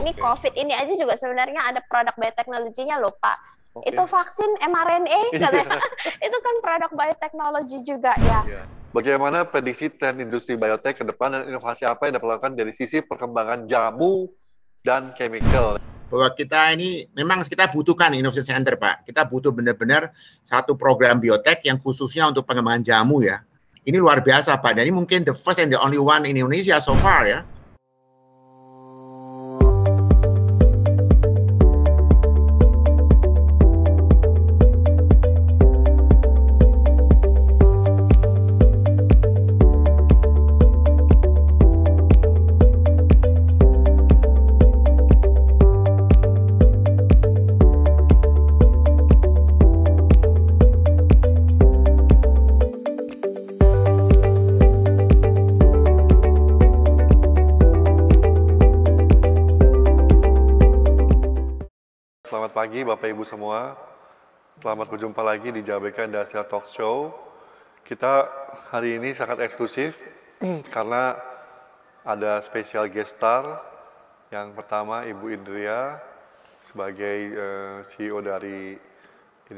Ini COVID ini aja juga sebenarnya ada produk bioteknologinya loh, Pak. Itu vaksin mRNA, katanya. Itu kan produk bioteknologi juga ya. Bagaimana prediksi tren industri biotek ke depan dan inovasi apa yang dilakukan dari sisi perkembangan jamu dan chemical? Bahwa kita ini memang kita butuhkan Innovation Center, Pak. Kita butuh benar-benar satu program biotek yang khususnya untuk pengembangan jamu ya. Ini luar biasa, Pak. Dan ini mungkin the first and the only one in Indonesia so far ya. Selamat pagi Bapak Ibu semua. Selamat berjumpa lagi di JBK Industrial Talk Show. Kita hari ini sangat eksklusif karena ada spesial guest star. Yang pertama Ibu Indria sebagai CEO dari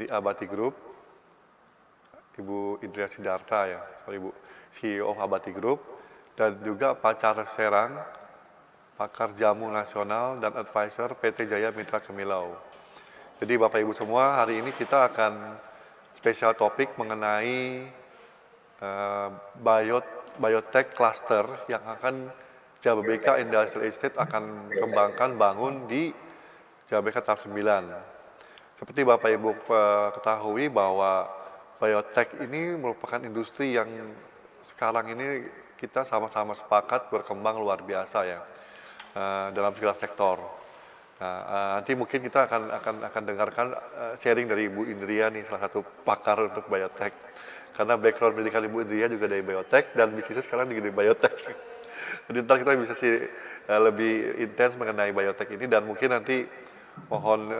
Abati Group. Ibu Indria Sidarta ya, sorry Bu, CEO Abati Group, dan juga Pak Charles Serang, pakar jamu nasional dan advisor PT Jaya Mitra Kemilau. Jadi Bapak Ibu semua, hari ini kita akan spesial topik mengenai biotek cluster yang akan JBK Industrial Estate akan kembangkan bangun di JBK tahap 9. Seperti Bapak Ibu ketahui bahwa biotek ini merupakan industri yang sekarang ini kita sama-sama sepakat berkembang luar biasa ya. Dalam segala sektor. Nah, nanti mungkin kita akan dengarkan sharing dari Ibu Indria nih, salah satu pakar untuk biotek. Karena background pendidikan Ibu Indria juga dari biotek dan bisnisnya sekarang juga dari biotek. Jadi ntar kita bisa lebih intens mengenai biotek ini dan mungkin nanti mohon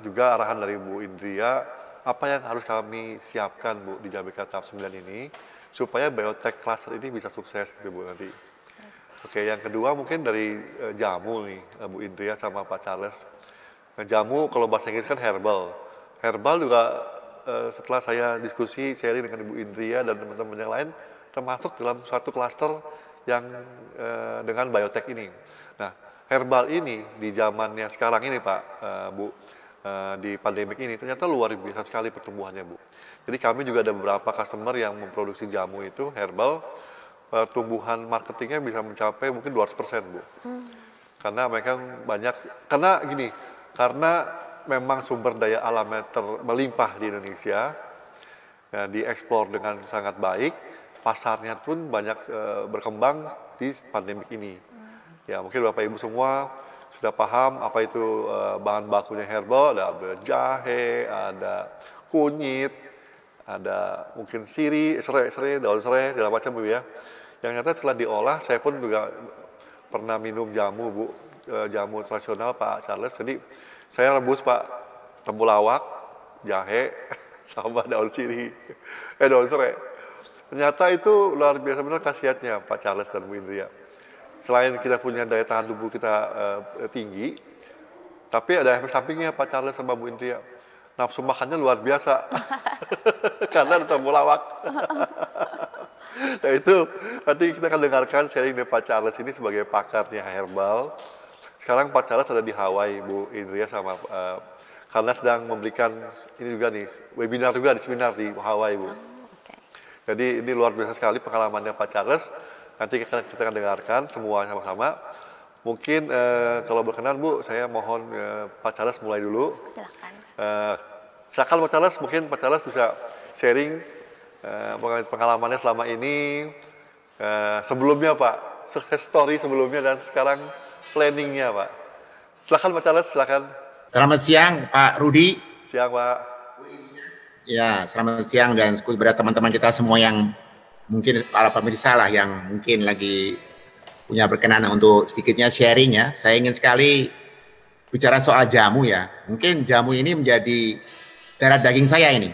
juga arahan dari Ibu Indria apa yang harus kami siapkan Bu di JBK tahap 9 ini supaya biotek cluster ini bisa sukses gitu Bu nanti. Oke, yang kedua mungkin dari jamu nih, Bu Indria sama Pak Charles. Jamu kalau bahasa Inggris kan herbal. Herbal juga setelah saya diskusi, sharing dengan Ibu Indria dan teman-teman yang lain, termasuk dalam suatu klaster yang dengan biotek ini. Nah, herbal ini di zamannya sekarang ini Pak, Bu, di pandemik ini ternyata luar biasa sekali pertumbuhannya Bu. Jadi kami juga ada beberapa customer yang memproduksi jamu itu herbal, pertumbuhan marketingnya bisa mencapai mungkin 200% Bu. Karena mereka banyak, karena memang sumber daya alamnya melimpah di Indonesia, ya, dieksplor dengan sangat baik, pasarnya pun banyak berkembang di pandemik ini. Ya mungkin Bapak Ibu semua sudah paham apa itu bahan bakunya herbal, ada jahe, ada kunyit, ada mungkin serai, daun serai, segala macam Bu ya. Yang nyata setelah diolah, saya pun juga pernah minum jamu Bu, jamu tradisional Pak Charles. Jadi saya rebus Pak temulawak, jahe, sama daun sirih, daun serai. Ternyata itu luar biasa benar khasiatnya Pak Charles dan Bu Indria. Selain kita punya daya tahan tubuh kita tinggi, tapi ada efek sampingnya Pak Charles sama Bu Indria. Nafsu makannya luar biasa, karena ada temulawak. Nah itu nanti kita akan dengarkan sharing dari Pak Charles ini sebagai pakarnya herbal. Sekarang Pak Charles ada di Hawaii, Bu Indria sama karena sedang memberikan ini juga nih webinar juga di seminar di Hawaii Bu. Jadi ini luar biasa sekali pengalamannya Pak Charles. Nanti kita akan dengarkan semua sama-sama. Mungkin kalau berkenan Bu, saya mohon Pak Charles mulai dulu. Silakan. Silakan Pak Charles, mungkin Pak Charles bisa sharing pengalamannya selama ini, sebelumnya Pak, success story sebelumnya dan sekarang planningnya Pak. Silakan Pak Charles, silakan. Selamat siang Pak Rudi. Siang Pak. Ya, selamat siang dan kepada teman-teman kita semua yang mungkin para pemirsa lah yang mungkin lagi punya berkenan untuk sedikitnya sharing ya. Saya ingin sekali bicara soal jamu ya. Mungkin jamu ini menjadi darah daging saya ini.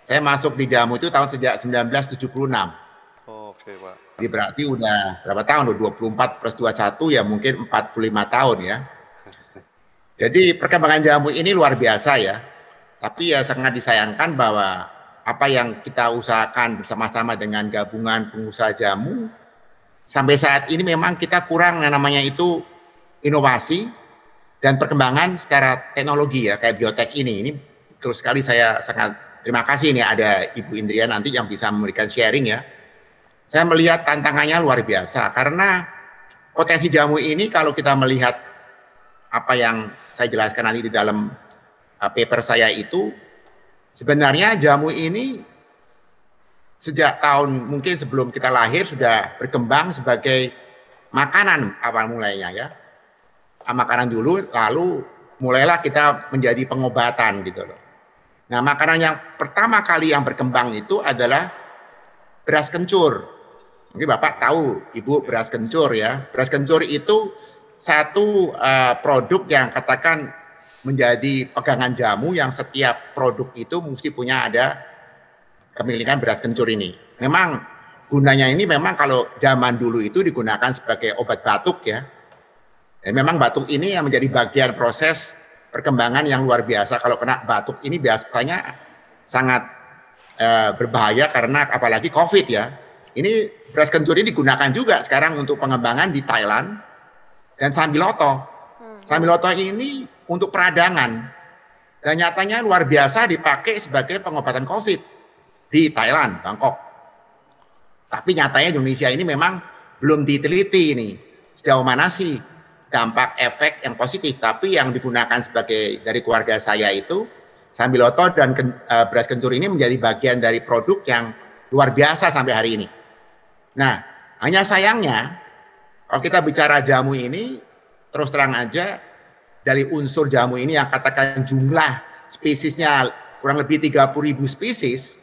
Saya masuk di jamu itu sejak 1976. Oke, Pak. Jadi berarti udah berapa tahun? 24 plus 21 ya mungkin 45 tahun ya. Jadi perkembangan jamu ini luar biasa ya. Tapi ya sangat disayangkan bahwa apa yang kita usahakan bersama-sama dengan gabungan pengusaha jamu, sampai saat ini memang kita kurang yang namanya itu inovasi dan perkembangan secara teknologi ya, kayak biotek ini. Ini terus sekali saya sangat terima kasih nih ada Ibu Indria nanti yang bisa memberikan sharing ya. Saya melihat tantangannya luar biasa karena potensi jamu ini kalau kita melihat apa yang saya jelaskan nanti di dalam paper saya itu, sebenarnya jamu ini sejak tahun mungkin sebelum kita lahir sudah berkembang sebagai makanan awal mulainya ya. Makanan dulu, lalu mulailah kita menjadi pengobatan gitu loh. Nah, makanan yang pertama kali yang berkembang itu adalah beras kencur. Mungkin Bapak tahu, Ibu, beras kencur ya. Beras kencur itu satu produk yang katakan menjadi pegangan jamu yang setiap produk itu mesti punya ada kepemilikan beras kencur ini. Memang gunanya ini memang kalau zaman dulu itu digunakan sebagai obat batuk ya. Dan memang batuk ini yang menjadi bagian proses perkembangan yang luar biasa. Kalau kena batuk ini biasanya sangat berbahaya karena apalagi COVID ya. Ini beras kencur ini digunakan juga sekarang untuk pengembangan di Thailand dan sambiloto. Sambiloto ini untuk peradangan dan nyatanya luar biasa dipakai sebagai pengobatan COVID di Thailand, Bangkok. Tapi nyatanya Indonesia ini memang belum diteliti ini sejauh mana sih dampak efek yang positif. Tapi yang digunakan sebagai dari keluarga saya itu sambiloto dan beras kencur ini menjadi bagian dari produk yang luar biasa sampai hari ini. Nah, hanya sayangnya kalau kita bicara jamu ini terus terang aja dari unsur jamu ini yang katakan jumlah spesiesnya kurang lebih 30.000 spesies,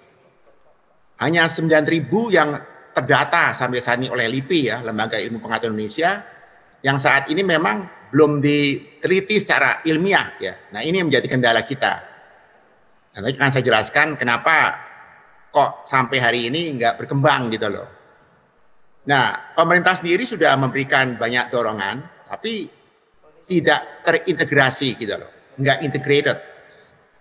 hanya 9.000 yang terdata sampai saat ini oleh LIPI ya, Lembaga Ilmu Pengetahuan Indonesia, yang saat ini memang belum diteliti secara ilmiah ya. Nah, ini yang menjadi kendala kita. Nanti akan saya jelaskan kenapa kok sampai hari ini nggak berkembang gitu loh. Nah, pemerintah sendiri sudah memberikan banyak dorongan, tapi tidak terintegrasi gitu loh, nggak integrated.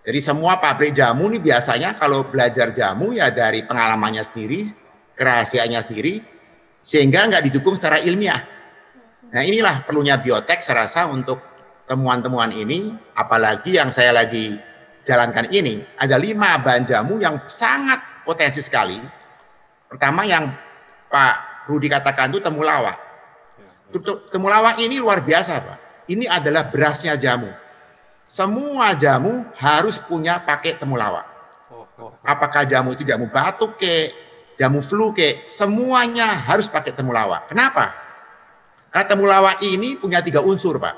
Jadi semua pabrik jamu ini biasanya kalau belajar jamu ya dari pengalamannya sendiri, kerahasiaannya sendiri, sehingga nggak didukung secara ilmiah. Nah, inilah perlunya biotek saya rasa untuk temuan-temuan ini, apalagi yang saya lagi jalankan ini, ada 5 bahan jamu yang sangat potensi sekali. Pertama yang Pak Rudi katakan itu temulawak. Temulawak ini luar biasa Pak. Ini adalah berasnya jamu. Semua jamu harus punya pakai temulawak. Apakah jamu itu jamu batuk ke, jamu flu ke, semuanya harus pakai temulawak. Kenapa? Karena temulawak ini punya 3 unsur, Pak.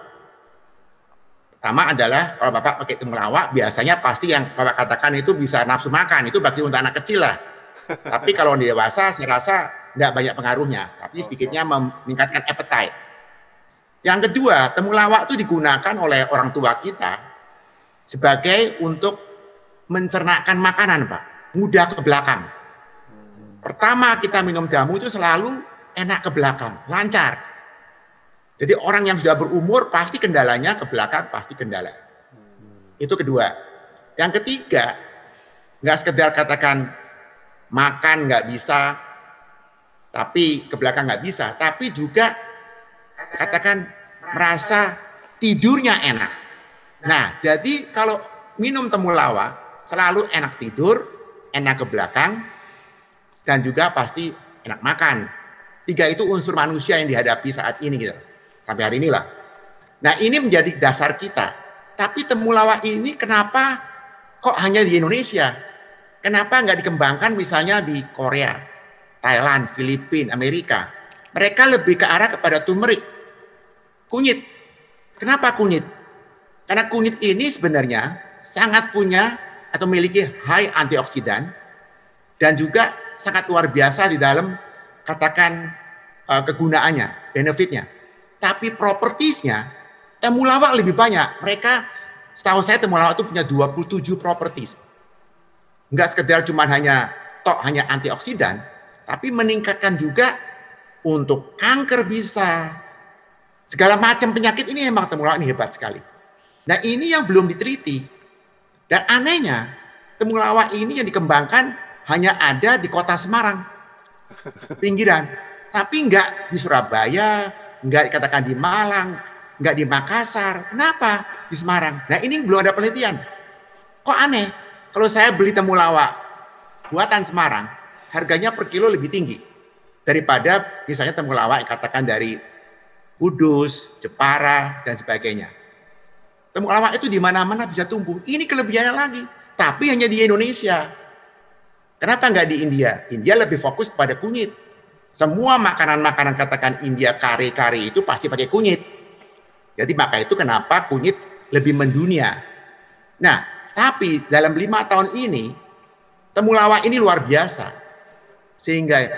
Pertama adalah kalau Bapak pakai temulawak, biasanya pasti yang Bapak katakan itu bisa nafsu makan. Itu bagi untuk anak kecil lah. Tapi kalau dewasa, saya rasa tidak banyak pengaruhnya. Tapi sedikitnya meningkatkan appetite. Yang kedua, temulawak itu digunakan oleh orang tua kita sebagai untuk mencernakkan makanan, Pak. Mudah ke belakang. Pertama kita minum jamu itu selalu enak ke belakang, lancar. Jadi orang yang sudah berumur pasti kendalanya ke belakang, pasti kendala. Itu kedua. Yang ketiga, nggak sekedar katakan makan nggak bisa, tapi ke belakang nggak bisa, tapi juga katakan merasa tidurnya enak. Nah, jadi kalau minum temulawak selalu enak tidur, enak ke belakang, dan juga pasti enak makan. 3 itu unsur manusia yang dihadapi saat ini gitu. Sampai hari inilah. Nah, ini menjadi dasar kita. Tapi temulawak ini kenapa kok hanya di Indonesia? Kenapa nggak dikembangkan misalnya di Korea, Thailand, Filipina, Amerika? Mereka lebih ke arah kepada turmeric. Kunyit. Kenapa kunyit? Karena kunyit ini sebenarnya sangat punya atau memiliki high antioksidan dan juga sangat luar biasa di dalam katakan kegunaannya, benefitnya. Tapi propertiesnya temulawak lebih banyak. Mereka, setahu saya temulawak itu punya 27 properties. Enggak sekedar cuma hanya antioksidan, tapi meningkatkan juga untuk kanker bisa. Segala macam penyakit ini memang temulawak ini hebat sekali. Nah ini yang belum diteliti. Dan anehnya, temulawak ini yang dikembangkan hanya ada di kota Semarang, pinggiran. Tapi enggak di Surabaya, enggak katakan di Malang, enggak di Makassar. Kenapa di Semarang? Nah ini belum ada penelitian. Kok aneh? Kalau saya beli temulawak buatan Semarang, harganya per kilo lebih tinggi daripada misalnya temulawak yang katakan dari Kudus, Jepara, dan sebagainya. Temulawak itu di mana-mana bisa tumbuh. Ini kelebihannya lagi. Tapi hanya di Indonesia. Kenapa nggak di India? India lebih fokus pada kunyit. Semua makanan-makanan katakan India kari-kari itu pasti pakai kunyit. Jadi maka itu kenapa kunyit lebih mendunia. Nah, tapi dalam 5 tahun ini, temulawak ini luar biasa. Sehingga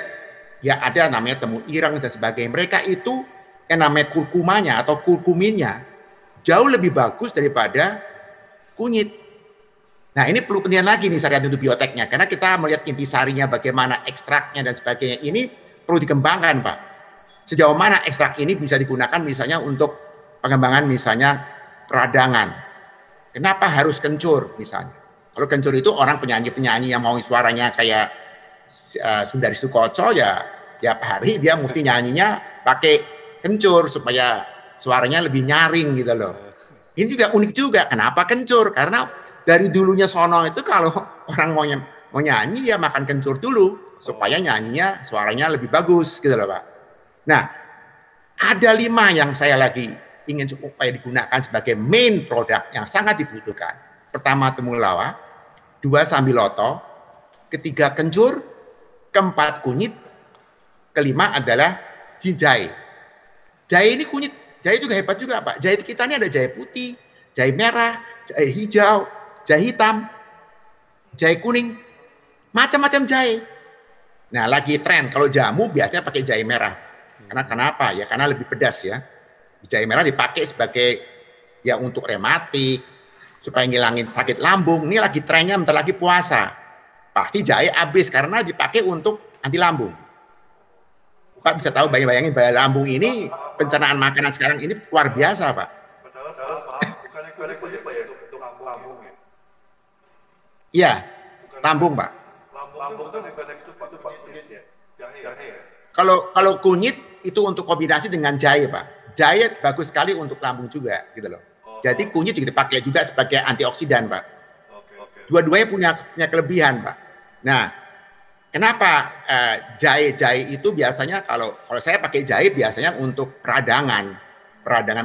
ya ada namanya temu ireng dan sebagainya. Mereka itu yang namanya kurkumanya atau kurkuminnya jauh lebih bagus daripada kunyit. Nah ini perlu penelitian lagi nih syariat untuk bioteknya, karena kita melihat intisarinya, bagaimana ekstraknya dan sebagainya, ini perlu dikembangkan Pak. Sejauh mana ekstrak ini bisa digunakan misalnya untuk pengembangan misalnya peradangan. Kenapa harus kencur misalnya? Kalau kencur itu orang penyanyi-penyanyi yang mau suaranya kayak Sundari Sukoco ya tiap hari dia mesti nyanyinya pakai kencur supaya suaranya lebih nyaring gitu loh. Ini juga unik juga. Kenapa kencur? Karena dari dulunya sono itu kalau orang mau nyanyi dia makan kencur dulu supaya nyanyinya suaranya lebih bagus gitu loh Pak. Nah, ada 5 yang saya lagi ingin supaya digunakan sebagai main produk yang sangat dibutuhkan. Pertama temulawak, 2 sambiloto, ketiga kencur, keempat kunyit, kelima adalah jahe. Jahe ini kunyit. Jahe juga hebat juga Pak. Jahe kita ini ada jahe putih, jahe merah, jahe hijau, jahe hitam, jahe kuning, macam-macam jahe. Nah lagi tren kalau jamu biasanya pakai jahe merah. Karena kenapa ya? Karena lebih pedas ya. Jahe merah dipakai sebagai ya untuk rematik, supaya ngilangin sakit lambung. Ini lagi trennya bentar lagi puasa. Pasti jahe habis karena dipakai untuk anti lambung. Pak bisa tahu bayangin bahwa lambung ini pencernaan makanan sekarang ini luar biasa Pak. Iya, lambung Pak. Kalau kunyit itu untuk kombinasi dengan jahe Pak. Jahe bagus sekali untuk lambung juga gitu loh. Jadi kunyit juga dipakai juga sebagai antioksidan Pak. Dua-duanya punya kelebihan Pak. Nah, kenapa jahe itu biasanya kalau saya pakai jahe biasanya untuk peradangan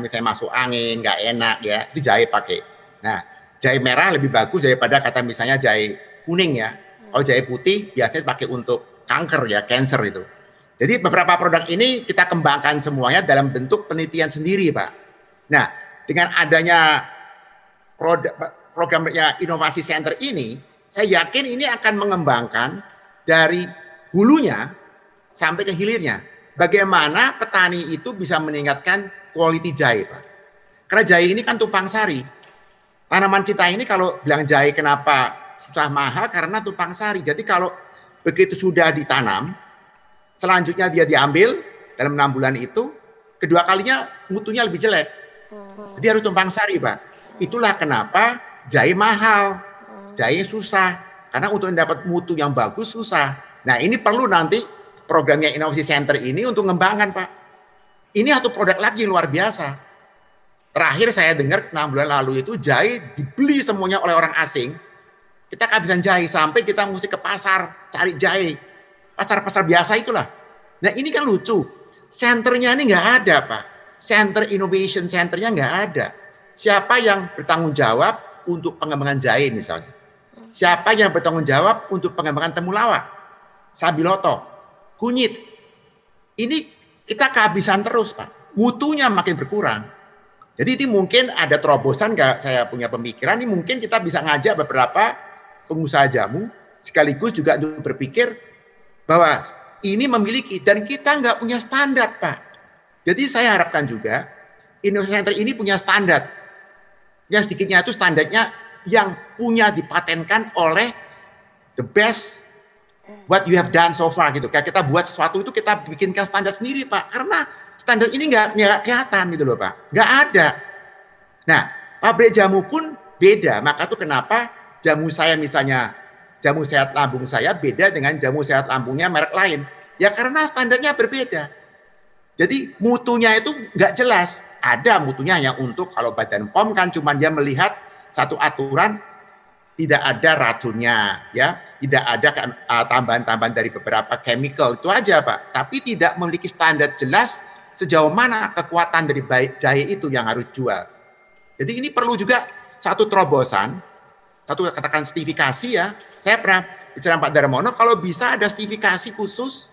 misalnya masuk angin nggak enak ya, itu jahe pakai. Nah jahe merah lebih bagus daripada kata misalnya jahe kuning ya. Kalau jahe putih biasanya pakai untuk kanker ya, cancer itu. Jadi beberapa produk ini kita kembangkan semuanya dalam bentuk penelitian sendiri Pak. Nah dengan adanya programnya inovasi center ini, saya yakin ini akan mengembangkan dari hulunya sampai ke hilirnya. Bagaimana petani itu bisa meningkatkan quality jahe, Pak. Karena jahe ini kan tumpang sari. Tanaman kita ini kalau bilang jahe kenapa susah mahal? Karena tumpang sari. Jadi kalau begitu sudah ditanam, selanjutnya dia diambil dalam 6 bulan itu, kedua kalinya mutunya lebih jelek. Jadi harus tumpang sari, Pak. Itulah kenapa jahe mahal, jahe susah. Karena untuk mendapat mutu yang bagus susah. Nah ini perlu nanti programnya Inovasi Center ini untuk mengembangkan Pak. Ini satu produk lagi luar biasa. Terakhir saya dengar 6 bulan lalu itu jahe dibeli semuanya oleh orang asing. Kita kehabisan jahe sampai kita mesti ke pasar cari jahe. Pasar-pasar biasa itulah. Nah ini kan lucu. Senternya ini nggak ada Pak. Center Innovation Centernya nggak ada. Siapa yang bertanggung jawab untuk pengembangan jahe misalnya? Siapa yang bertanggung jawab untuk pengembangan temulawak, sambiloto, kunyit? Ini kita kehabisan terus, Pak. Mutunya makin berkurang. Jadi ini mungkin ada terobosan, kalau saya punya pemikiran, ini mungkin kita bisa ngajak beberapa pengusaha jamu, sekaligus juga untuk berpikir bahwa ini memiliki, dan kita nggak punya standar, Pak. Jadi saya harapkan juga, Innovation Center ini punya standar. Yang sedikitnya itu standarnya yang punya dipatenkan oleh the best what you have done so far gitu. Kayak kita buat sesuatu itu kita bikinkan standar sendiri Pak. Karena standar ini nggak kelihatan gitu loh Pak. Nggak ada. Nah pabrik jamu pun beda. Maka itu kenapa jamu saya misalnya, jamu sehat lambung saya beda dengan jamu sehat lambungnya merek lain. Ya karena standarnya berbeda. Jadi mutunya itu nggak jelas. Ada mutunya hanya untuk kalau Badan POM kan cuma dia melihat satu aturan, tidak ada racunnya, ya, tidak ada tambahan-tambahan dari beberapa chemical, itu aja Pak. Tapi tidak memiliki standar jelas sejauh mana kekuatan dari jahe itu yang harus jual. Jadi ini perlu juga satu terobosan, satu katakan stifikasi ya. Saya pernah bicara Pak Darmono, kalau bisa ada stifikasi khusus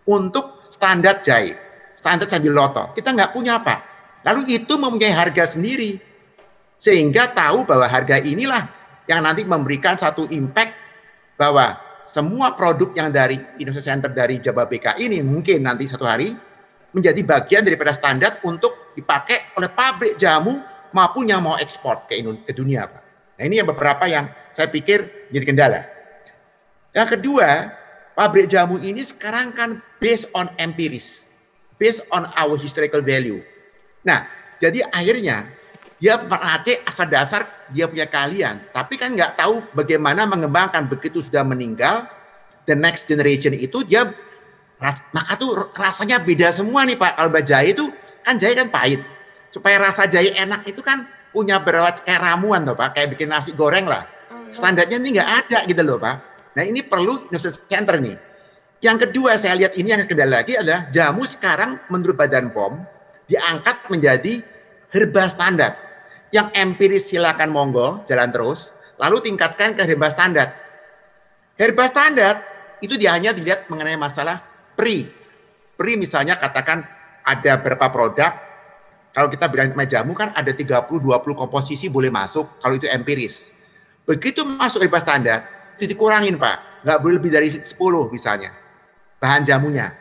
untuk standar jahe, standar Sambiloto. Kita nggak punya Pak. Lalu itu mempunyai harga sendiri, sehingga tahu bahwa harga inilah yang nanti memberikan satu impact bahwa semua produk yang dari Indonesia Center dari Jababeka ini mungkin nanti satu hari menjadi bagian daripada standar untuk dipakai oleh pabrik jamu maupun yang mau ekspor ke dunia Pak. Nah ini yang beberapa yang saya pikir jadi kendala. Yang kedua, pabrik jamu ini sekarang kan based on empiris, based on our historical value. Nah, jadi akhirnya dia meracik asal dasar dia punya keahlian, tapi kan nggak tahu bagaimana mengembangkan. Begitu sudah meninggal, the next generation itu dia, maka tuh rasanya beda semua nih Pak. Kalau jahe itu kan jahe kan pahit, supaya rasa jahe enak itu kan punya beberapa kayak ramuan tuh Pak, kayak bikin nasi goreng lah. Standarnya ini nggak ada gitu loh Pak. Nah ini perlu Indonesia Center nih. Yang kedua saya lihat ini yang kendala lagi adalah jamu sekarang menurut Badan POM diangkat menjadi herba standar. Yang empiris silakan monggo jalan terus, lalu tingkatkan ke herba standar. Herba standar itu dia hanya dilihat mengenai masalah pri misalnya katakan ada berapa produk. Kalau kita bilang jamu kan ada 30-20 komposisi boleh masuk kalau itu empiris. Begitu masuk herba standar itu dikurangin Pak, nggak boleh lebih dari 10 misalnya bahan jamunya.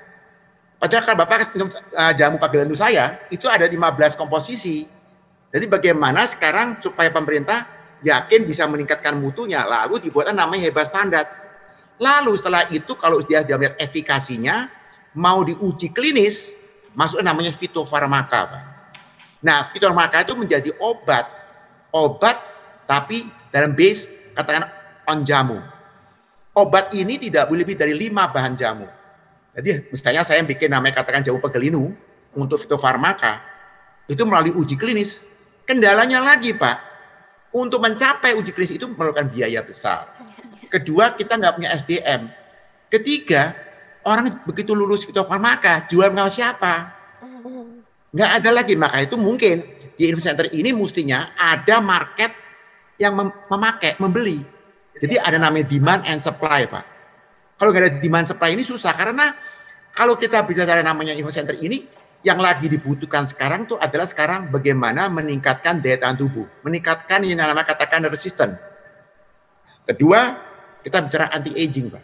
Padahal kalau Bapak jamu Pagelandu saya itu ada 15 komposisi. Jadi bagaimana sekarang supaya pemerintah yakin bisa meningkatkan mutunya, lalu dibuatkan namanya herba standar. Lalu setelah itu kalau dia melihat efikasinya, mau diuji klinis, masuk namanya fitofarmaka Pak. Nah fitofarmaka itu menjadi obat tapi dalam base katakan on jamu. Obat ini tidak boleh lebih dari 5 bahan jamu. Jadi misalnya saya bikin namanya katakan jamu Pagelinu untuk fitofarmaka, itu melalui uji klinis. Kendalanya lagi Pak, untuk mencapai uji klinis itu memerlukan biaya besar. Kedua, kita nggak punya SDM. Ketiga, orang begitu lulus fitofarmaka, jual sama siapa? Nggak ada lagi. Maka itu mungkin di Indonesia Center ini mestinya ada market yang memakai, membeli. Jadi ada namanya demand and supply Pak. Kalau nggak ada demand supply ini susah, karena kalau kita bicara namanya Indonesia Center ini, yang lagi dibutuhkan sekarang tuh adalah sekarang bagaimana meningkatkan daya tahan tubuh, meningkatkan yang namanya katakan resisten. Kedua, kita bicara anti-aging Pak.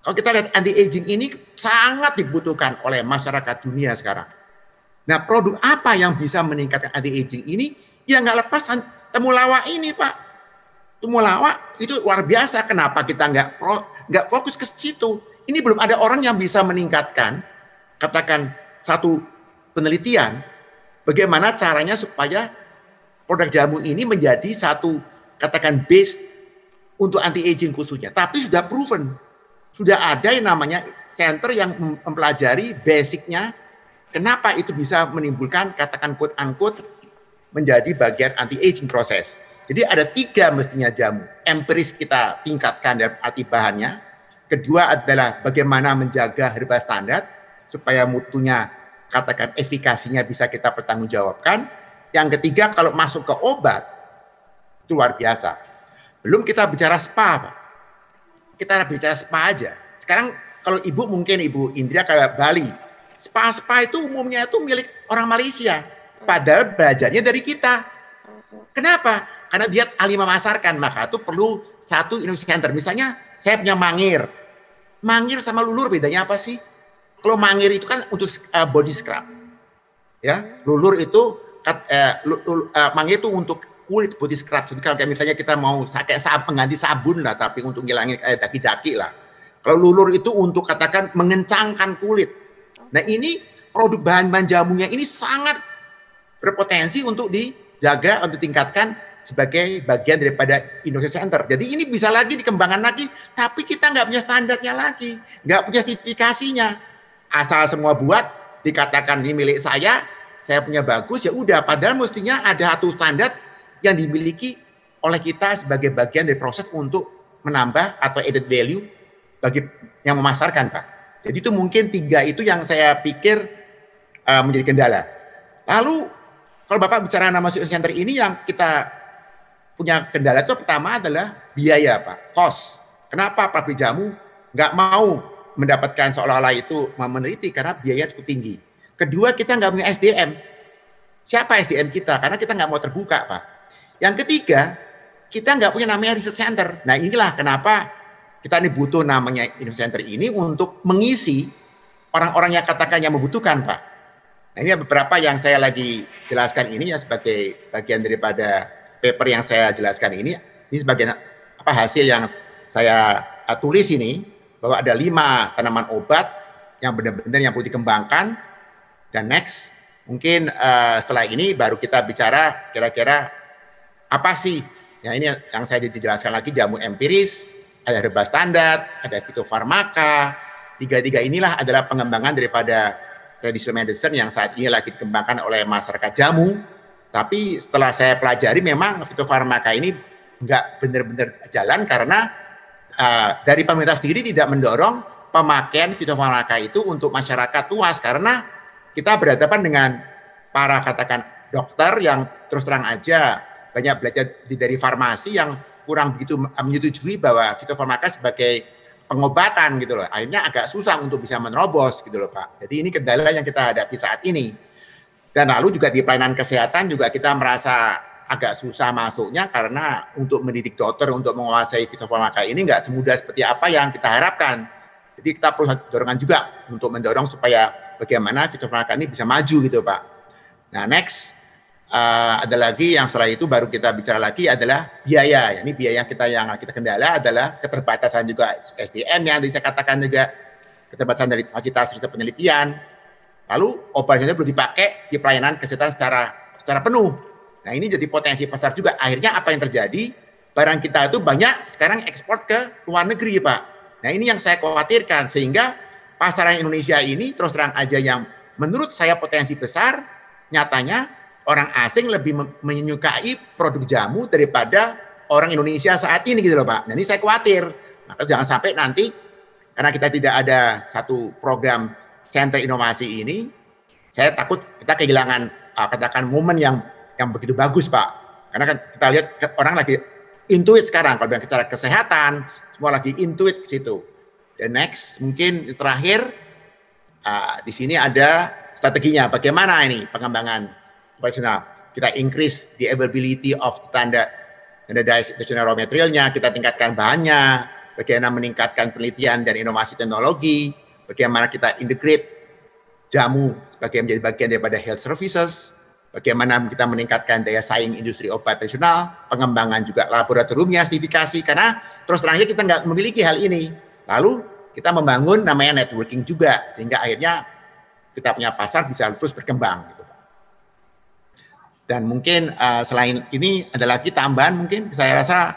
Kalau kita lihat anti-aging ini sangat dibutuhkan oleh masyarakat dunia sekarang. Nah produk apa yang bisa meningkatkan anti-aging ini? Ya nggak lepas temulawak ini Pak. Temulawak itu luar biasa. Kenapa kita nggak fokus ke situ? Ini belum ada orang yang bisa meningkatkan, katakan satu penelitian, bagaimana caranya supaya produk jamu ini menjadi satu, katakan base untuk anti-aging khususnya. Tapi sudah proven, sudah ada yang namanya center yang mempelajari basicnya, kenapa itu bisa menimbulkan, katakan quote unquote, menjadi bagian anti-aging proses. Jadi ada 3 mestinya jamu. Empiris kita tingkatkan dari arti bahannya. Kedua adalah bagaimana menjaga herba standar supaya mutunya, katakan efikasinya bisa kita pertanggungjawabkan. Yang ketiga kalau masuk ke obat itu luar biasa. Belum kita bicara spa Pak. Kita bicara spa aja. Sekarang kalau Ibu mungkin Ibu Indria kayak Bali, spa itu umumnya itu milik orang Malaysia. Padahal belajarnya dari kita. Kenapa? Karena dia ahli memasarkan, maka itu perlu satu Indonesia Center. Misalnya saya punya mangir. Mangir sama lulur bedanya apa sih? Kalau mangir itu kan untuk body scrub. Ya, lulur itu mangir itu untuk kulit body scrub. Jadi kalau misalnya kita mau pakai pengganti sabun lah, tapi untuk ngilangin daki-daki lah. Kalau lulur itu untuk katakan mengencangkan kulit. Nah, ini produk bahan-bahan jamunya ini sangat berpotensi untuk jaga, untuk tingkatkan sebagai bagian daripada Innovation Center. Jadi ini bisa lagi dikembangkan lagi, tapi kita nggak punya standarnya lagi, nggak punya sertifikasinya. Asal semua buat, dikatakan ini milik saya punya bagus, ya udah. Padahal mestinya ada satu standar yang dimiliki oleh kita sebagai bagian dari proses untuk menambah atau added value bagi yang memasarkan, Pak. Jadi itu mungkin 3 itu yang saya pikir menjadi kendala. Lalu kalau Bapak bicara nama center ini, yang kita punya kendala itu pertama adalah biaya, Pak, cost. Kenapa pabrik jamu nggak mau mendapatkan seolah-olah itu meneliti karena biaya cukup tinggi. Kedua, kita nggak punya SDM. Siapa SDM kita? Karena kita nggak mau terbuka, Pak. Yang ketiga, kita nggak punya namanya research center. Nah, inilah kenapa kita ini butuh namanya Innovation Center ini untuk mengisi orang-orang yang katakan yang membutuhkan, Pak. Nah, ini beberapa yang saya lagi jelaskan ini ya sebagai bagian daripada paper yang saya jelaskan ini. Ini sebagai hasil yang saya tulis ini, bahwa ada 5 tanaman obat yang benar-benar yang perlu dikembangkan. Dan next, mungkin setelah ini baru kita bicara kira-kira apa sih. Ya, ini yang saya dijelaskan lagi, jamu empiris, ada herbal standar, ada fitofarmaka. 3 inilah adalah pengembangan daripada traditional medicine yang saat ini lagi dikembangkan oleh masyarakat jamu. Tapi setelah saya pelajari, memang fitofarmaka ini nggak benar-benar jalan karena dari pemerintah sendiri tidak mendorong pemakaian fitofarmaka itu untuk masyarakat luas, karena kita berhadapan dengan para katakan dokter yang terus terang aja banyak belajar dari farmasi yang kurang begitu menyetujui bahwa fitofarmaka sebagai pengobatan gitu loh. Akhirnya agak susah untuk bisa menerobos gitu loh, Pak. Jadi ini kendala yang kita hadapi saat ini. Dan lalu juga di pelayanan kesehatan juga kita merasa agak susah masuknya karena untuk mendidik dokter untuk menguasai fitofarmaka ini nggak semudah seperti apa yang kita harapkan. Jadi kita perlu dorongan juga untuk mendorong supaya bagaimana fitofarmaka ini bisa maju gitu, Pak. Nah, next ada lagi yang setelah itu baru kita bicara lagi adalah biaya. Ini biaya yang kita kendala adalah keterbatasan juga SDM yang saya katakan, juga keterbatasan dari fasilitas riset penelitian. Lalu obatnya belum dipakai di pelayanan kesehatan secara penuh. Nah, ini jadi potensi pasar juga. Akhirnya apa yang terjadi? Barang kita itu banyak sekarang ekspor ke luar negeri, Pak. Nah, ini yang saya khawatirkan, sehingga pasaran Indonesia ini terus terang aja yang menurut saya potensi besar, nyatanya orang asing lebih menyukai produk jamu daripada orang Indonesia saat ini gitu loh, Pak. Nah, ini saya khawatir. Maka jangan sampai nanti karena kita tidak ada satu program center inovasi ini, saya takut kita kehilangan katakan momen yang begitu bagus, Pak. Karena kan kita lihat orang lagi intuit sekarang, kalau bilang secara kesehatan, semua lagi intuit ke situ. Dan next, mungkin terakhir, di sini ada strateginya. Bagaimana ini pengembangan operasional? Kita increase the availability of standardized raw materialnya, kita tingkatkan bahannya, bagaimana meningkatkan penelitian dan inovasi teknologi, bagaimana kita integrate jamu sebagai menjadi bagian daripada health services, bagaimana kita meningkatkan daya saing industri obat tradisional, pengembangan juga laboratoriumnya, sertifikasi, karena terus terangnya kita nggak memiliki hal ini. Lalu kita membangun namanya networking juga, sehingga akhirnya kita punya pasar bisa terus berkembang. Gitu. Dan mungkin selain ini ada lagi tambahan, mungkin saya rasa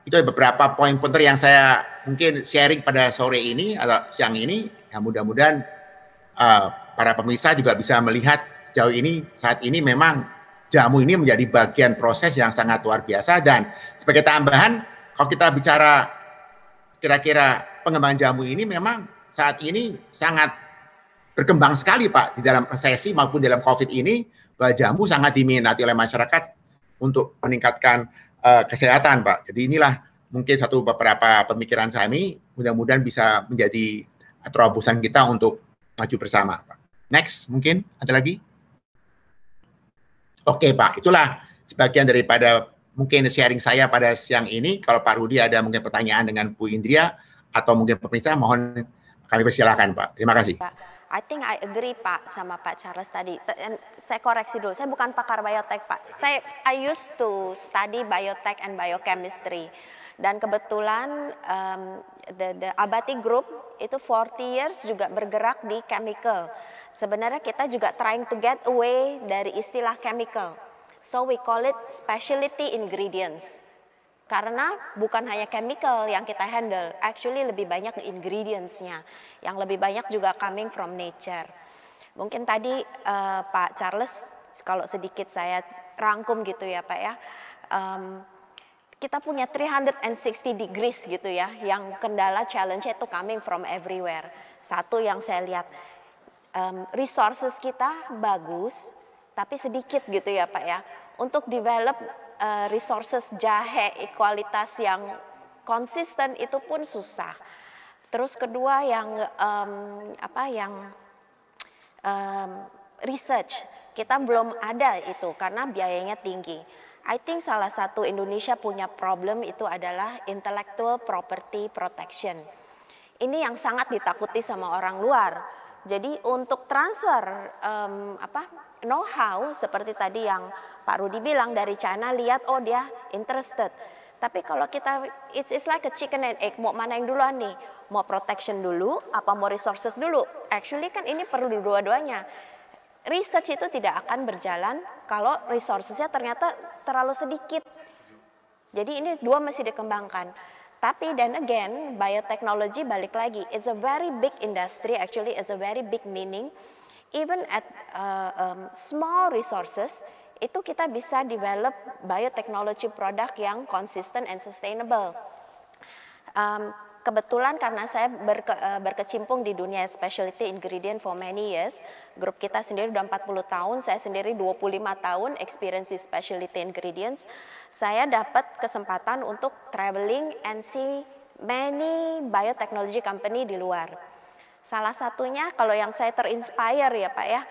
itu beberapa poin-pointer yang saya mungkin sharing pada sore ini atau siang ini. Ya, mudah-mudahan para pemirsa juga bisa melihat sejauh ini, saat ini memang jamu ini menjadi bagian proses yang sangat luar biasa. Dan sebagai tambahan, kalau kita bicara kira-kira pengembangan jamu ini memang saat ini sangat berkembang sekali, Pak, di dalam resesi maupun dalam COVID ini, bahwa jamu sangat diminati oleh masyarakat untuk meningkatkan kesehatan, Pak. Jadi inilah mungkin beberapa pemikiran kami, mudah-mudahan bisa menjadi terobosan kita untuk maju bersama, Pak. Next, mungkin ada lagi? Oke, Pak, itulah sebagian daripada mungkin sharing saya pada siang ini. Kalau Pak Rudi ada mungkin pertanyaan dengan Bu Indria atau mungkin pemirsa, mohon kami persilakan, Pak. Terima kasih. Pak, I think I agree, Pak, sama Pak Charles tadi. Saya koreksi dulu, saya bukan pakar biotek, Pak. I used to study biotech and biochemistry. Dan kebetulan the Abati Group itu 40 years juga bergerak di chemical. Sebenarnya kita juga trying to get away dari istilah chemical. So we call it specialty ingredients. Karena bukan hanya chemical yang kita handle, actually lebih banyak ingredients-nya, yang lebih banyak juga coming from nature. Mungkin tadi Pak Charles, kalau sedikit saya rangkum gitu ya Pak ya, kita punya 360 degrees gitu ya, yang kendala challenge itu coming from everywhere. Satu yang saya lihat, resources kita bagus, tapi sedikit gitu ya Pak ya, untuk develop resources jahe kualitas yang konsisten itu pun susah. Terus kedua yang research kita belum ada itu karena biayanya tinggi. I think salah satu Indonesia punya problem itu adalah intellectual property protection. Ini yang sangat ditakuti sama orang luar. Jadi untuk transfer know-how seperti tadi yang Pak Rudi bilang dari China, lihat oh dia interested. Tapi kalau kita it's like a chicken and egg, mau mana yang duluan nih? Mau protection dulu apa mau resources dulu? Actually kan ini perlu dua-duanya. Research itu tidak akan berjalan kalau resourcesnya ternyata terlalu sedikit. Jadi ini dua mesti dikembangkan. Tapi then again, biotechnology balik lagi, it's a very big industry, actually it's a very big meaning. Even at small resources, itu kita bisa develop biotechnology product yang consistent and sustainable. Kebetulan karena saya berkecimpung di dunia specialty ingredient for many years, grup kita sendiri udah 40 tahun, saya sendiri 25 tahun experience di specialty ingredients, saya dapat kesempatan untuk traveling and see many biotechnology company di luar. Salah satunya kalau yang saya terinspire ya Pak ya,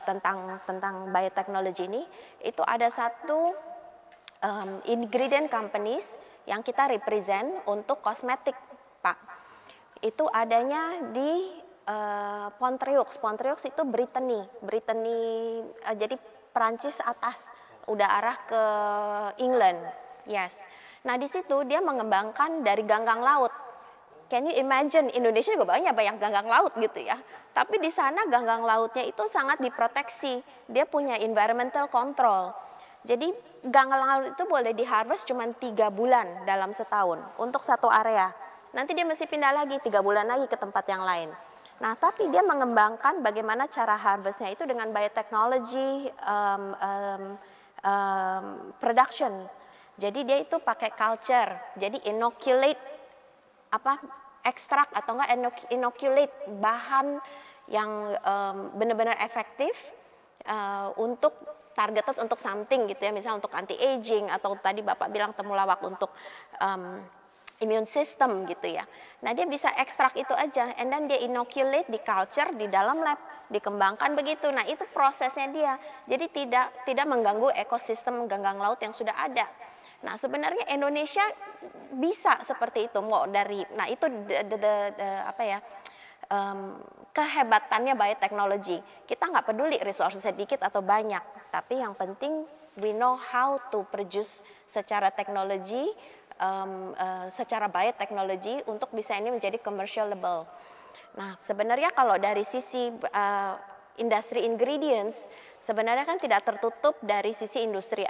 tentang biotechnology ini, itu ada satu ingredient companies yang kita represent untuk kosmetik, Pak. Itu adanya di Pontreux. Pontreux itu Brittany, jadi Perancis atas, udah arah ke England. Yes. Nah di situ dia mengembangkan dari ganggang laut. Can you imagine, Indonesia juga banyak ganggang laut gitu ya. Tapi di sana ganggang lautnya itu sangat diproteksi. Dia punya environmental control. Jadi ganggang laut itu boleh diharvest cuma 3 bulan dalam setahun untuk satu area. Nanti dia mesti pindah lagi 3 bulan lagi ke tempat yang lain. Nah, tapi dia mengembangkan bagaimana cara harvestnya itu dengan biotechnology production. Jadi dia itu pakai culture, jadi inoculate ekstrak atau enggak inoculate bahan yang benar-benar efektif untuk targeted untuk something gitu ya, misalnya untuk anti aging atau tadi Bapak bilang temulawak untuk immune system gitu ya. Nah dia bisa ekstrak itu aja, and then dia inoculate di culture di dalam lab, dikembangkan begitu. Nah itu prosesnya dia, jadi tidak mengganggu ekosistem ganggang laut yang sudah ada. Nah sebenarnya Indonesia bisa seperti itu, mau dari, nah itu kehebatannya biotechnology. Kita nggak peduli resource sedikit atau banyak, tapi yang penting we know how to produce secara teknologi, secara biotechnology untuk bisa ini menjadi commercialable. Nah sebenarnya kalau dari sisi industri ingredients, sebenarnya kan tidak tertutup dari sisi industri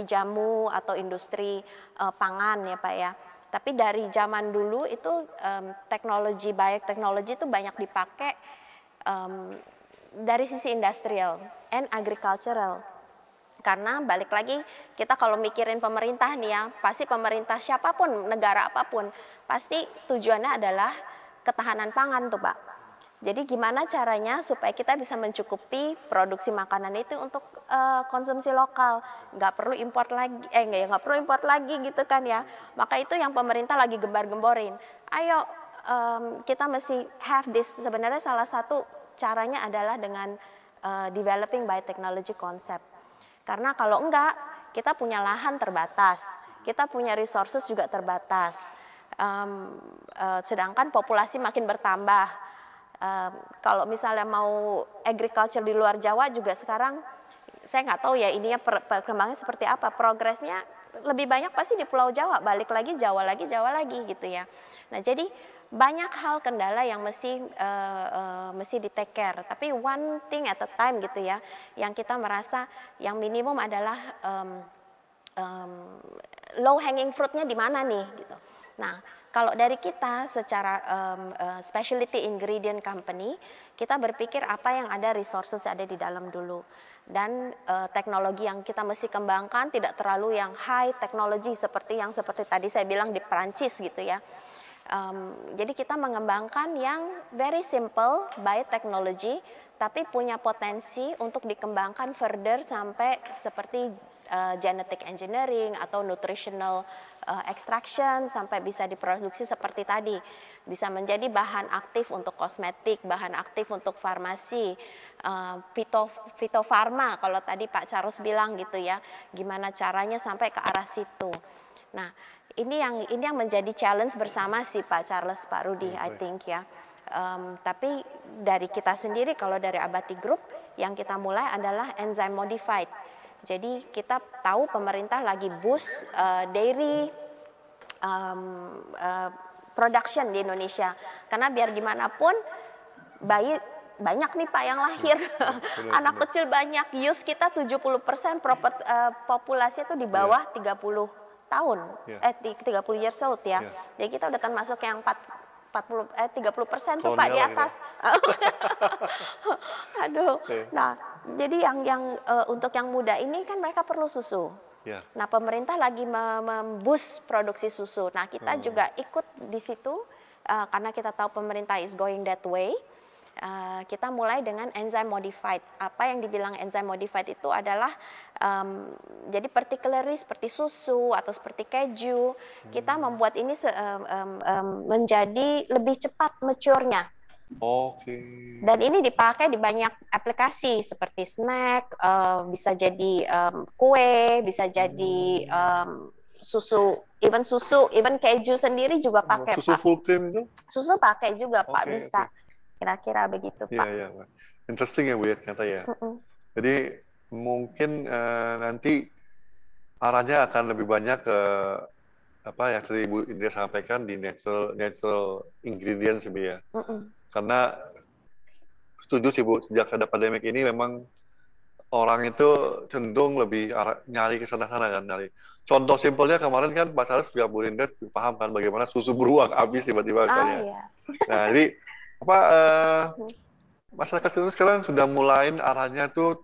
jamu atau industri pangan ya Pak ya. Tapi dari zaman dulu itu biotechnology itu banyak dipakai dari sisi industrial and agricultural. Karena balik lagi kita kalau mikirin pemerintah nih ya, pasti pemerintah siapapun, negara apapun, pasti tujuannya adalah ketahanan pangan tuh Pak. Jadi gimana caranya supaya kita bisa mencukupi produksi makanan itu untuk konsumsi lokal, nggak perlu import lagi, nggak perlu import lagi gitu kan ya. Maka itu yang pemerintah lagi gembar-gemborin. Ayo kita mesti have this. Sebenarnya salah satu caranya adalah dengan developing biotechnology concept. Karena kalau enggak, kita punya lahan terbatas, kita punya resources juga terbatas. Sedangkan populasi makin bertambah. Kalau misalnya mau agriculture di luar Jawa juga sekarang saya nggak tahu ya ininya perkembangannya seperti apa, progresnya lebih banyak pasti di Pulau Jawa, balik lagi Jawa lagi gitu ya. Nah, jadi banyak hal kendala yang mesti di take care, tapi one thing at a time gitu ya, yang kita merasa yang minimum adalah low hanging fruitnya di mana nih gitu. Nah, kalau dari kita secara specialty ingredient company, kita berpikir apa yang ada, resources ada di dalam dulu, dan teknologi yang kita mesti kembangkan tidak terlalu yang high teknologi seperti tadi saya bilang di Prancis gitu ya. Jadi kita mengembangkan yang very simple biotechnology, tapi punya potensi untuk dikembangkan further sampai seperti genetic engineering atau nutritional extraction, sampai bisa diproduksi seperti tadi, bisa menjadi bahan aktif untuk kosmetik, bahan aktif untuk farmasi, fitofarma kalau tadi Pak Charles bilang gitu ya, gimana caranya sampai ke arah situ. Nah, ini yang menjadi challenge bersama sih Pak Charles, Pak Rudy, I think ya. Tapi dari kita sendiri, kalau dari Abati Group, yang kita mulai adalah enzyme modified. Jadi kita tahu pemerintah lagi boost dairy production di Indonesia. Karena biar gimana pun bayi banyak nih Pak yang lahir, anak kecil banyak, youth kita 70% populasi itu di bawah 30 tahun, 30 years old ya. Jadi kita udah termasuk yang 30% tuh Pak di atas. Aduh. Nah, jadi yang untuk yang muda ini kan mereka perlu susu. Nah, pemerintah lagi memboost produksi susu. Nah, kita juga ikut di situ karena kita tahu pemerintah is going that way. Kita mulai dengan enzyme modified. Apa yang dibilang enzyme modified itu adalah jadi particularly seperti susu atau seperti keju, kita membuat ini menjadi lebih cepat mature-nya. Dan ini dipakai di banyak aplikasi seperti snack, bisa jadi kue, bisa jadi susu, even keju sendiri juga pakai. Susu full cream itu? Susu pakai juga Pak, bisa. Kira-kira begitu Pak. Iya. Interesting ya Bu ya ternyata ya. Jadi mungkin nanti arahnya akan lebih banyak ke apa yang tadi Bu Indria sampaikan di natural ingredients Bu ya. Karena setuju sih Bu, sejak ada pandemik ini memang orang itu cenderung lebih nyari ke sana-sana kan, nyari. Contoh simpelnya kemarin kan Pak Charles juga Bu Indria paham kan bagaimana susu beruang habis tiba-tiba kan ya. Iya. Nah, jadi masyarakat itu sekarang sudah mulai arahnya tuh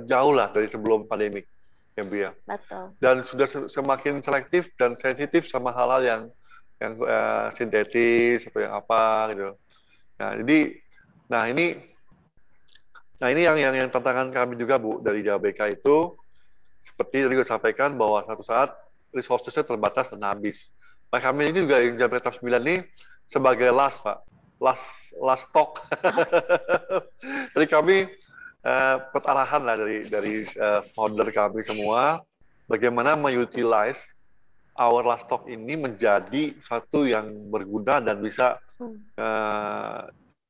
jauh lah dari sebelum pandemik ya Bu ya. Betul. Dan sudah semakin selektif dan sensitif sama hal-hal yang sintetis atau yang apa gitu. Nah ini yang tantangan kami juga Bu dari JBK itu, seperti tadi gue sampaikan bahwa suatu saat resources-nya terbatas dan habis. Nah kami ini juga yang JBK tahap 9 ini sebagai last stock. Jadi kami arahan lah dari founder kami semua, bagaimana mengutilize our last stock ini menjadi satu yang berguna dan bisa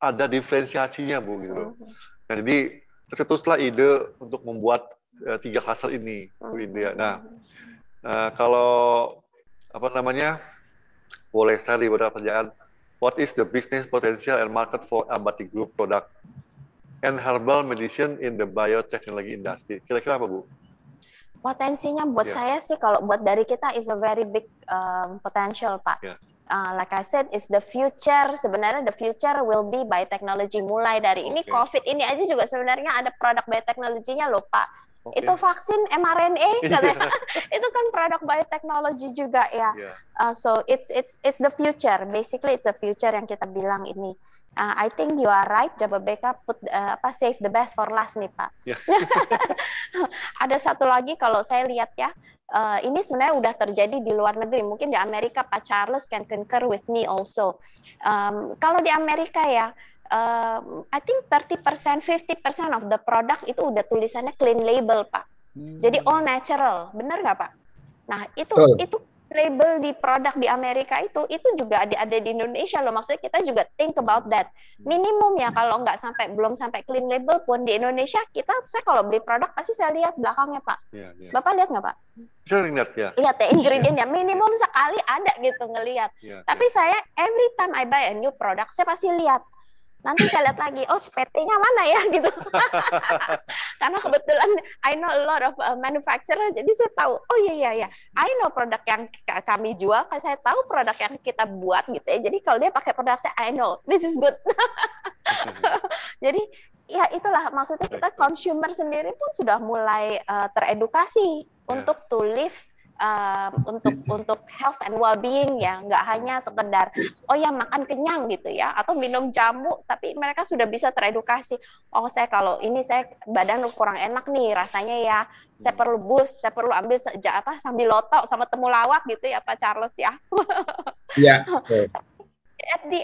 ada diferensiasinya Bu gitu loh. Nah, jadi tercetuslah ide untuk membuat 3 cluster ini Bu Indria. Nah, kalau boleh saya diberi pertanyaan, what is the business potential and market for Abati Group product and herbal medicine in the biotechnology industry? Kira-kira apa Bu? Potensinya buat saya sih, kalau buat dari kita is a very big potential Pak. Like I said, is the future. Sebenarnya the future will be biotechnology. Mulai dari ini COVID ini aja juga sebenarnya ada produk biotechnology-nya loh Pak. Itu vaksin mRNA katanya. Itu kan produk biotechnology juga ya. So it's the future. Basically it's the future yang kita bilang ini. I think you are right, Jababeka save the best for last nih Pak. Ada satu lagi kalau saya lihat ya, ini sebenarnya udah terjadi di luar negeri, mungkin di Amerika Pak Charles can concur with me also. Kalau di Amerika ya, I think 30%, 50% of the product itu udah tulisannya clean label Pak. Jadi all natural, benar nggak Pak? Nah itu label di produk di Amerika itu juga ada di Indonesia loh. Maksudnya kita juga think about that. Minimum ya kalau nggak belum sampai clean label pun di Indonesia saya kalau beli produk pasti saya lihat belakangnya Pak. Iya, iya. Bapak lihat nggak Pak? Saya lihat ya. Lihat ya ingredientnya minimum sekali ada gitu ngelihat. Iya, Tapi saya every time I buy a new product saya pasti lihat. Nanti saya lihat lagi, oh PT-nya mana ya gitu. Karena kebetulan I know a lot of manufacturer, jadi saya tahu, oh iya, I know produk yang kami jual, saya tahu produk yang kita buat gitu ya. Jadi kalau dia pakai produk saya, I know this is good. Jadi ya itulah maksudnya kita consumer sendiri pun sudah mulai teredukasi untuk to live untuk health and well-being ya, nggak hanya sekedar oh ya makan kenyang gitu ya atau minum jamu, tapi mereka sudah bisa teredukasi. Oh saya kalau ini saya badan kurang enak nih rasanya ya, saya perlu boost, saya perlu ambil sambil lotok sama temulawak gitu ya Pak Charles ya. Iya. At the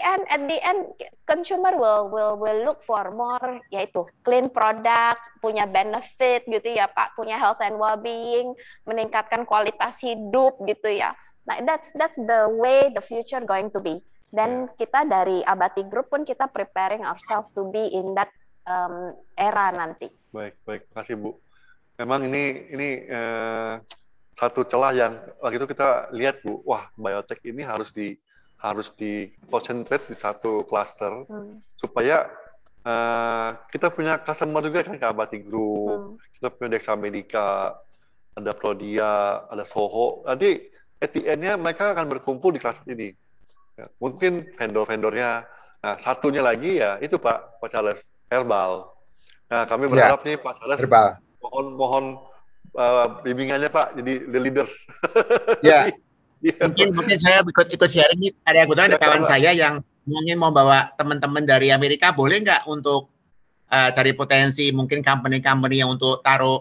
end consumer will look for more yaitu clean product, punya benefit gitu ya Pak, punya health and well-being, meningkatkan kualitas hidup gitu ya. Nah that's the way the future going to be. Dan kita dari Abati Group pun kita preparing ourselves to be in that era nanti. Baik, makasih Bu. Memang ini satu celah yang waktu itu kita lihat Bu, wah biotech ini harus di concentrate di satu cluster supaya kita punya customer juga kan, Abati Group, kita punya Dexa Medica, ada Prodia, ada Soho. Nanti at the end-nya mereka akan berkumpul di cluster ini. Ya, mungkin vendor-vendornya. Nah, satunya lagi ya itu Pak Charles, Herbal. Nah, kami berharap nih Pak Charles mohon bimbingannya Pak jadi the leaders. Ya. Mungkin saya ikut sharing nih. Ada kawan saya yang mungkin mau bawa teman-teman dari Amerika, boleh nggak untuk cari potensi mungkin company-company yang untuk taruh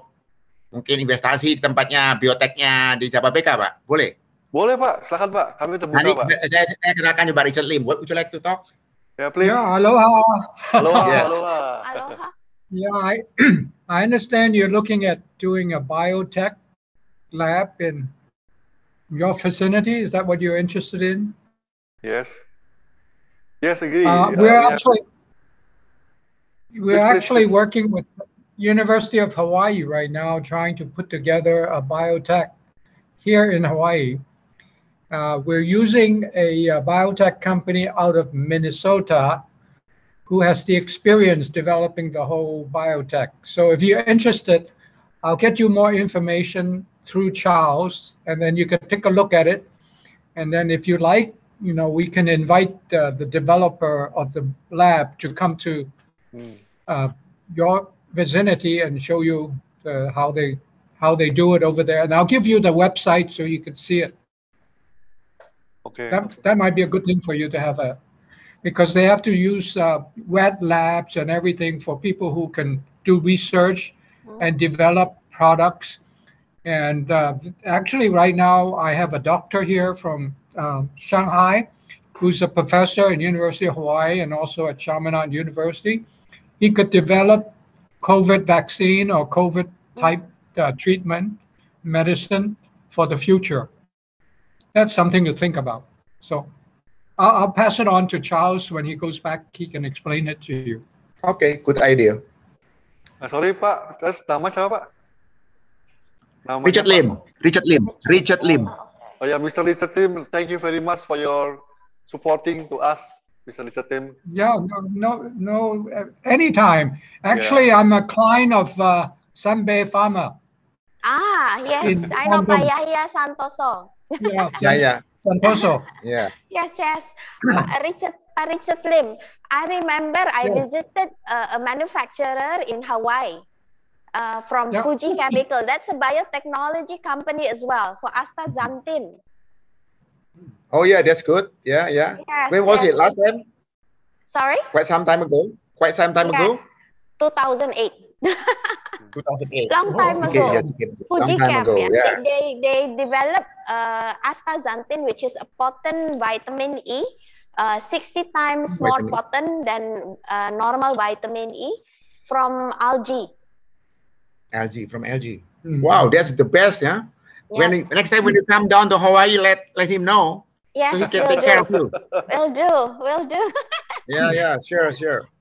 mungkin investasi di tempatnya biotechnya di Jababeka Pak? Boleh? Boleh Pak, silakan Pak. Kami terbuka Pak. Saya kenalkan juga Richard Lim. Would you like to talk? Yeah, please. Yeah, aloha. Aloha, Yes. Aloha. Yeah, I understand you're looking at doing a biotech lab in your vicinity. Is that what you're interested in? Yes. Yes, agree. We're actually working with University of Hawaii right now, trying to put together a biotech here in Hawaii. We're using a biotech company out of Minnesota who has the experience developing the whole biotech. So if you're interested, I'll get you more information through Charles, and then you can take a look at it. And then if you like, we can invite the developer of the lab to come to your vicinity and show you how they do it over there. And I'll give you the website so you can see it. Okay. That might be a good thing for you to have because they have to use wet labs and everything for people who can do research and develop products. And actually right now I have a doctor here from Shanghai who's a professor in University of Hawaii and also at Chaminade University. He could develop COVID vaccine or COVID type treatment, medicine for the future. That's something to think about. So I'll pass it on to Charles when he goes back. He can explain it to you. Okay, good idea. Sorry Pak, terus nama siapa Pak? Namanya Richard Lim. Richard Lim. Oh ya, Mr. Richard Lim, thank you very much for your supporting to us, Mr. Richard Lim. Yeah, no, anytime. Actually, I'm a client of Sanbei Pharma. Yes, I know Pak Yahya Santoso. Yeah. Santoso. Yeah. Yes. Richard Lim. I remember I visited a manufacturer in Hawaii. From Fuji Chemical. That's a biotechnology company as well for astaxanthin. Oh yeah, that's good. Yeah. Yes, When was it? Last time? Sorry? Quite some time ago. Yes, 2008. 2008. Long time ago. Yes, Fuji Chem. Yeah. They developed astaxanthin, which is a potent vitamin E, 60 times more potent than normal vitamin E from algae. From algae. Wow, that's the best, yeah. Yes. Next time when you come down to Hawaii, let him know Yes, so he can will take care of do. you. Will do. Yeah, sure.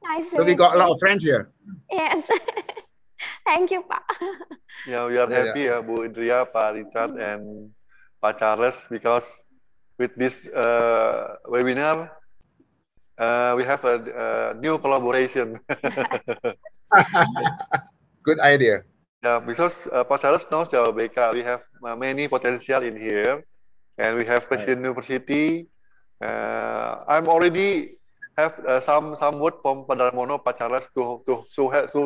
Nice So to we meet got a you. lot of friends here. Yes. Thank you, Pak. Yeah, we are Yeah, happy ya Bu Indria, Pak Richard, and Pak Charles because with this webinar we have a new collaboration. Good idea. Yeah, because Pak Charles knows Jawabeka, we have many potential in here, and we have Presiden University. I'm already have some word from Pak Darmono, Pak Charles to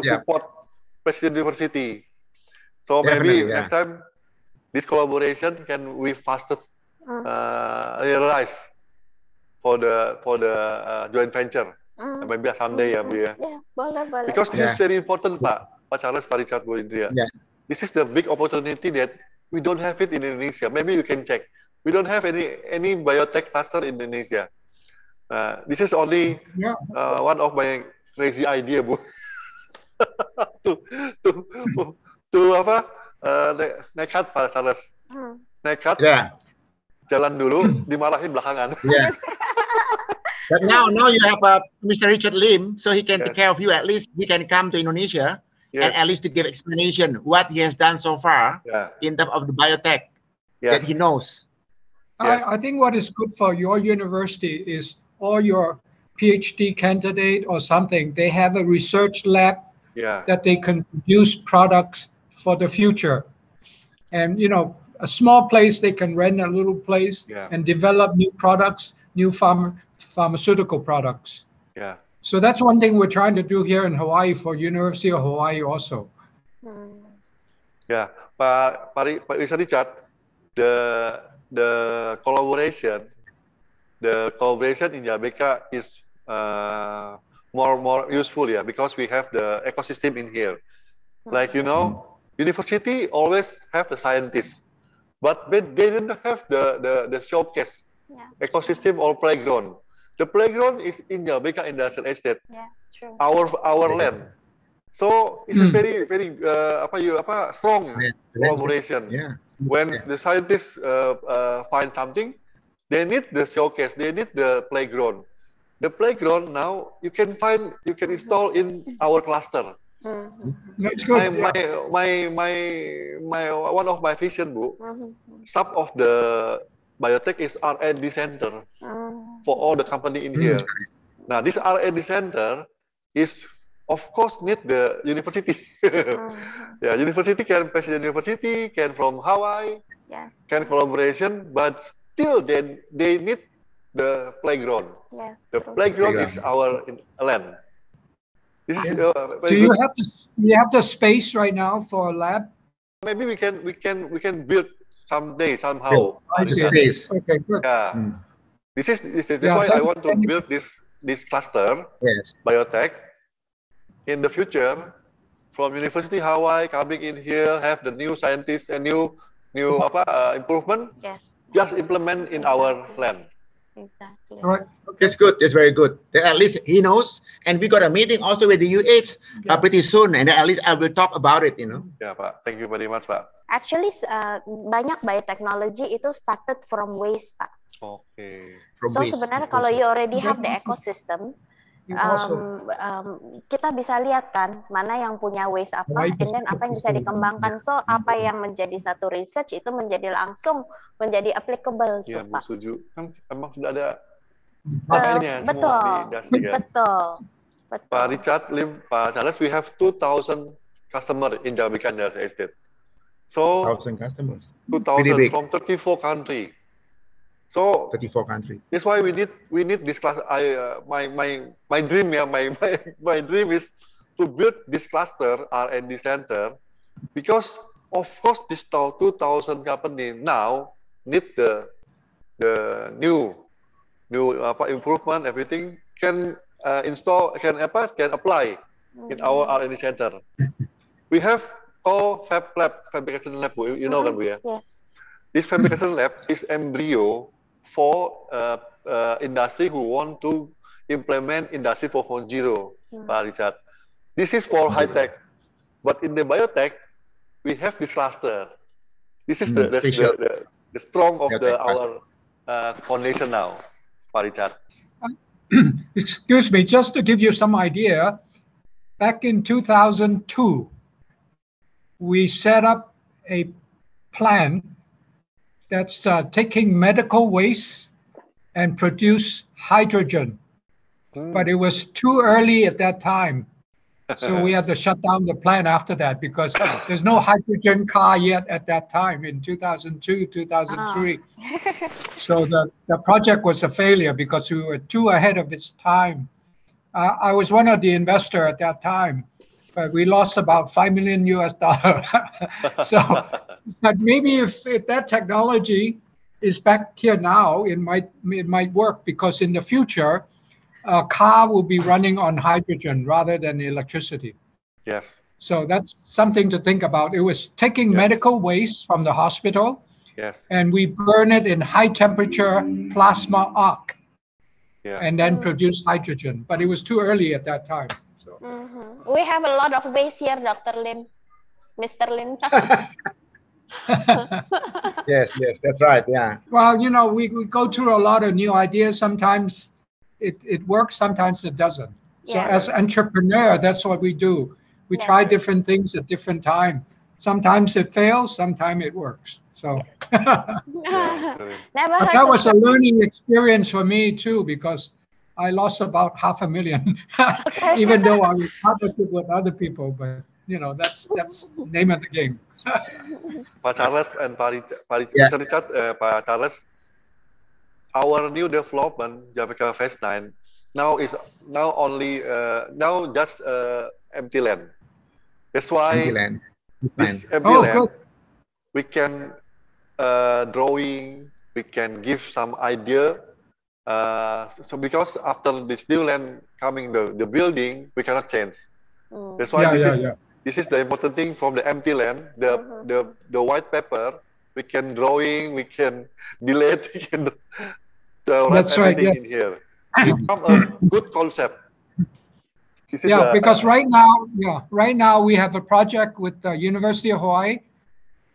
Yeah. support Presiden University. So Definitely, maybe yeah. next time this collaboration can we fastest realize for the joint venture. Maybe someday ya Bu ya. Ya, boleh. Because this is Yeah. very important Pak Charles, Pak Richard, Bu Indria. Yeah. This is the big opportunity that we don't have it in Indonesia. Maybe you can check. We don't have any biotech cluster in Indonesia. This is only one of my crazy idea, Bu. to apa? Nekat Pak Charles. Nekat. Yeah. Jalan dulu, dimarahin belakangan. Yeah. But now you have Mr. Richard Lim, so he can take care of you. At least he can come to Indonesia and at least to give explanation what he has done so far in terms of the biotech that he knows. I think what is good for your university is all your PhD candidate or something, they have a research lab that they can produce products for the future. And, you know, a small place, they can rent a little place and develop new products, new pharmaceutical products. Yeah. So that's one thing we're trying to do here in Hawaii for University of Hawaii also. Yeah, Pak Richard, the collaboration in Jabeka is more useful, because we have the ecosystem in here. Like university always have the scientists, but they didn't have the showcase ecosystem or playground. The playground is in Jabeka Industrial Estate, our land. So it's a very strong collaboration. When the scientists find something, they need the showcase, they need the playground. The playground now you can install in our cluster. That's good. My one of my vision, Bu, some of the biotech is R&D center for all the company in here. Now this R&D center is of course need the university. University can Presiden University, can from Hawaii, can collaboration, but still they need the playground. The playground is our land. This is Do you have the space right now for a lab? Maybe we can build someday somehow. Space. Okay, good. Yeah. This is why I want to build this cluster, biotech. In the future, from University Hawaii coming in here, have the new scientists and new improvement. Just implement in our land. Exactly. All right. That's good. That's very good. At least he knows. And we got a meeting also with the UH pretty soon. And at least I will talk about it, Yeah, Pak. Thank you very much, Pak. Actually, banyak biotechnology itu started from waste, Pak. Okay. So sebenarnya kalau you already have the ecosystem, kita bisa lihat kan mana yang punya waste apa, and then apa yang bisa dikembangkan. So apa yang menjadi satu research itu menjadi langsung menjadi applicable. Iya, Pak. setuju. Kan emang sudah ada betul. Pak Richard Lim, Pak Charles, we have 2,000 customers in Jabeka Industrial Estate. So 2,000 customers. 2,000 from 34 countries. So 34 countries. That's why we need this class. My dream, my dream is to build this cluster R&D center, because of course this 2,000 company now need the new improvement, everything can install, can apply in our R&D center. We have called Fab Lab, fabrication lab. You know kan, Bu ya? Yes. This fabrication lab is embryo for industry who want to implement Industry 4.0, Pak Richard. This is for high tech, but in the biotech, we have this cluster. This is Special the strong of biotech our foundation now, Pak Richard. Excuse me, just to give you some idea, back in 2002, we set up a plan that's taking medical waste and produce hydrogen. But it was too early at that time. So we had to shut down the plant after that because there's no hydrogen car yet at that time in 2002, 2003. So the project was a failure because we were too ahead of its time. I was one of the investors at that time, but we lost about $5 million US. So, but maybe if that technology is back here now, it might work because in the future, a car will be running on hydrogen rather than electricity. Yes. So that's something to think about. It was taking medical waste from the hospital, and we burn it in high temperature plasma arc, and then produce hydrogen. But it was too early at that time. So. We have a lot of waste here, Dr. Lim, Mr. Lim. Yes, that's right. Yeah. Well, you know, we go through a lot of new ideas. Sometimes it works, sometimes it doesn't. So as entrepreneur, that's what we do. We try different things at different times. Sometimes it fails, sometimes it works. So Never but that was a learning experience for me too, because I lost about $500,000, even though I was partnership with other people. But you know, that's name of the game. Pak Charles and Mr. Richard, Pak Charles, our new development Jabeka Phase 9 now is now just empty land. That's why this empty land we can drawing, we can give some idea. So because after this new land coming, the building we cannot change. That's why this is the important thing from the empty land, the white paper. We can drawing, we can delete, we can write everything in here. Become a good concept. Because right now we have a project with the University of Hawaii.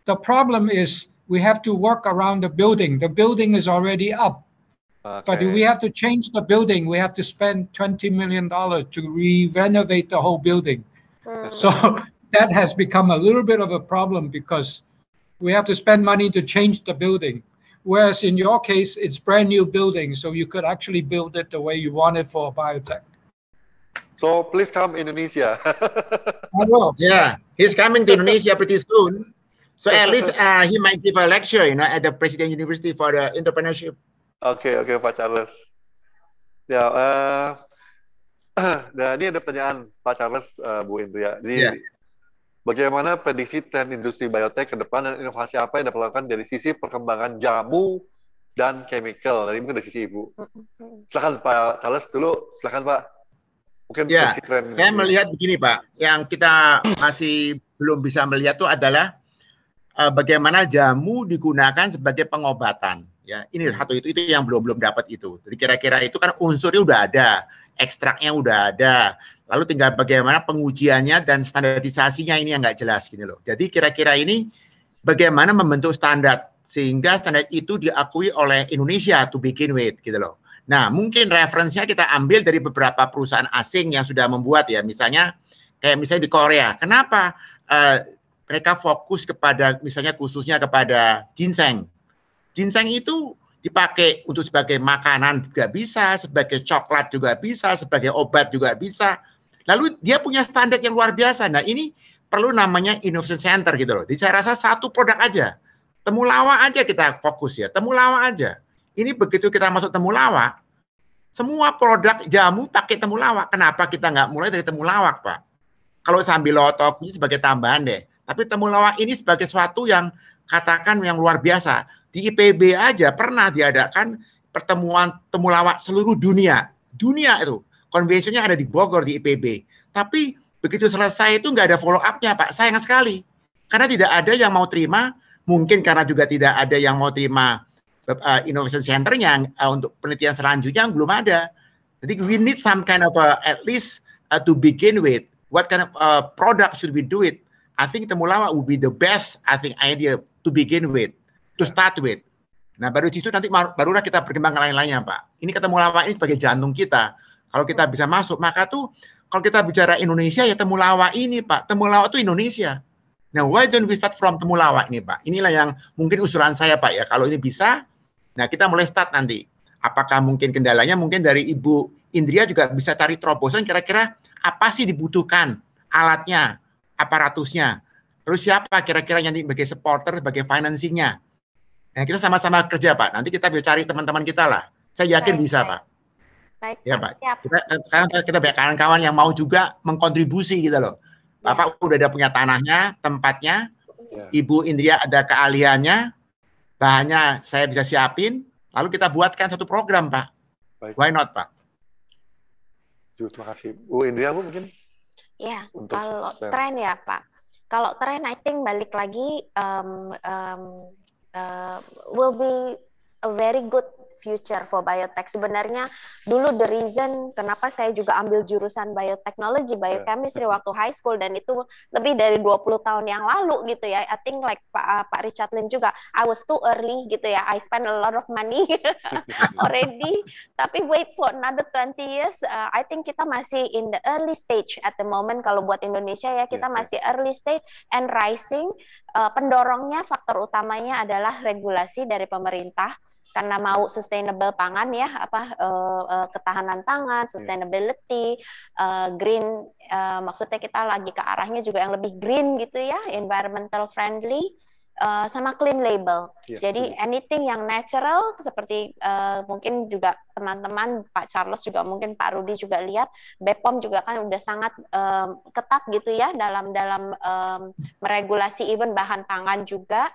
The problem is we have to work around the building. The building is already up. But if we have to change the building, we have to spend $20 million to renovate the whole building. So that has become a little bit of a problem because we have to spend money to change the building. Whereas in your case, it's brand new building, so you could actually build it the way you want it for biotech. So please come Indonesia. I will. Yeah, he's coming to Indonesia pretty soon. So at least he might give a lecture, you know, at the President University for the entrepreneurship. Oke, Pak Charles. Ya, nah ini ada pertanyaan Pak Charles, Bu Indria. Jadi, bagaimana prediksi tren industri biotech ke depan dan inovasi apa yang dilakukan dari sisi perkembangan jamu dan chemical? Dari mungkin dari sisi Ibu. Silakan Pak Charles dulu, silakan Pak. Mungkin prediksi tren. Saya melihat begini Pak, yang kita masih belum bisa melihat itu adalah bagaimana jamu digunakan sebagai pengobatan. Ya, ini satu itu yang belum dapat itu. Jadi kira-kira itu kan unsurnya udah ada, ekstraknya udah ada. Lalu tinggal bagaimana pengujiannya dan standarisasinya ini yang nggak jelas gitu loh. Jadi kira-kira ini bagaimana membentuk standar sehingga standar itu diakui oleh Indonesia to begin with gitu loh. Nah, mungkin referensinya kita ambil dari beberapa perusahaan asing yang sudah membuat ya, misalnya kayak misalnya di Korea. Kenapa mereka fokus kepada misalnya khususnya kepada ginseng? Ginseng itu dipakai untuk sebagai makanan juga bisa, sebagai coklat juga bisa, sebagai obat juga bisa. Lalu dia punya standar yang luar biasa. Nah ini perlu namanya innovation center gitu loh. Jadi saya rasa satu produk aja, temulawak aja kita fokus ya, temulawak aja. Ini begitu kita masuk temulawak, semua produk jamu pakai temulawak. Kenapa kita nggak mulai dari temulawak Pak? Kalau sambiloto ini sebagai tambahan deh. Tapi temulawak ini sebagai sesuatu yang katakan yang luar biasa. Di IPB aja pernah diadakan pertemuan temulawak seluruh dunia. Dunia itu. Konvensinya ada di Bogor di IPB. Tapi begitu selesai itu nggak ada follow up-nya Pak. Sayang sekali. Karena tidak ada yang mau terima. Mungkin karena juga tidak ada yang mau terima innovation center-nya untuk penelitian selanjutnya yang belum ada. Jadi we need some kind of at least to begin with. What kind of product should we do it? I think temulawak would be the best, I think, idea to begin with, to start with. Nah, baru di situ nanti barulah kita berkembang ke lain-lainnya, Pak. Ini temulawak ini sebagai jantung kita. Kalau kita bisa masuk, maka tuh kalau kita bicara Indonesia ya temulawak ini, Pak. Temulawak itu Indonesia. Nah, why don't we start from temulawak ini, Pak? Inilah yang mungkin usulan saya, Pak ya. Kalau ini bisa, nah kita mulai start nanti. Apakah mungkin kendalanya mungkin dari Ibu Indria juga bisa cari terobosan kira-kira apa sih dibutuhkan alatnya, aparatusnya. Terus siapa kira-kira yang sebagai supporter, sebagai financingnya. Nah, kita sama-sama kerja, Pak. Nanti kita bisa cari teman-teman kita lah. Saya yakin bisa, Pak. Baik, Ya, Pak. Siap. Kita banyak kawan-kawan yang mau juga mengkontribusi gitu loh. Bapak udah ada punya tanahnya, tempatnya. Ibu Indria ada keahliannya. Bahannya saya bisa siapin. Lalu kita buatkan satu program, Pak. Baik. Why not, Pak? Terima kasih. Bu Indria, Bu mungkin? Ya, kalau tren ya, Pak. Kalau tren, I think balik lagi will be a very good future for biotech. Sebenarnya dulu the reason kenapa saya juga ambil jurusan biotechnology, biochemistry waktu high school, dan itu lebih dari 20 tahun yang lalu gitu ya. I think like Pak Richard Lim juga, I was too early gitu ya. I spend a lot of money already. Tapi wait for another 20 years, I think kita masih in the early stage at the moment. Kalau buat Indonesia ya, kita masih early stage and rising. Pendorongnya, faktor utamanya adalah regulasi dari pemerintah. Karena mau sustainable pangan ya, ketahanan pangan, sustainability, green, maksudnya kita lagi ke arahnya juga yang lebih green gitu ya, environmental friendly, sama clean label. Jadi anything yang natural seperti mungkin juga teman-teman Pak Charles juga mungkin Pak Rudi juga lihat, BPOM juga kan udah sangat ketat gitu ya dalam meregulasi even bahan pangan juga.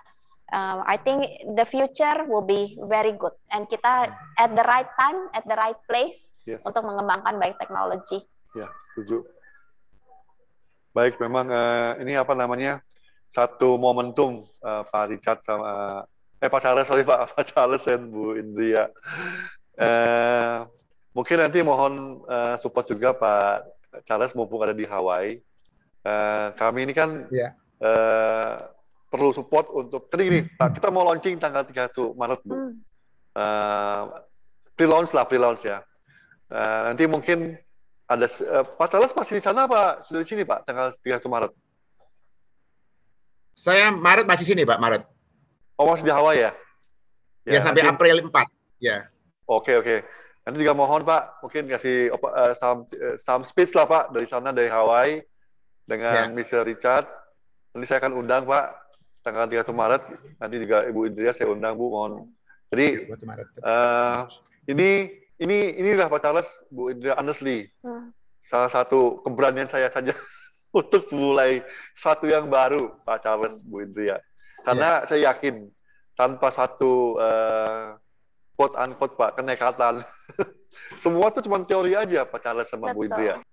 I think the future will be very good, and kita at the right time, at the right place untuk mengembangkan biotechnology. Ya, setuju. Baik, memang ini apa namanya, satu momentum Pak Richard sama Pak Charles, sorry Pak Charles dan Bu Indria. Mungkin nanti mohon support juga Pak Charles mumpung ada di Hawaii. Kami ini kan perlu support untuk gini, Pak, kita mau launching tanggal 31 Maret, Bu. Pre-launch ya. Nanti mungkin ada Pak Charles masih di sana Pak? Sudah di sini Pak tanggal 31 Maret? Saya Maret masih sini, Pak, Maret. Oh, masih di Hawaii ya? Ya, sampai nanti, April 4. Ya. Oke. Nanti juga mohon Pak, mungkin kasih some speech lah Pak dari sana, dari Hawaii dengan Mr. Richard. Nanti saya akan undang Pak tanggal 31 Maret, nanti juga Ibu Indria saya undang, Bu, mohon. Jadi inilah Pak Charles, Bu Indria, honestly salah satu keberanian saya saja untuk mulai sesuatu yang baru, Pak Charles, Bu Indria. Karena saya yakin tanpa satu quote unquote Pak kenekatan, semua itu cuma teori aja Pak Charles sama Bu Indria.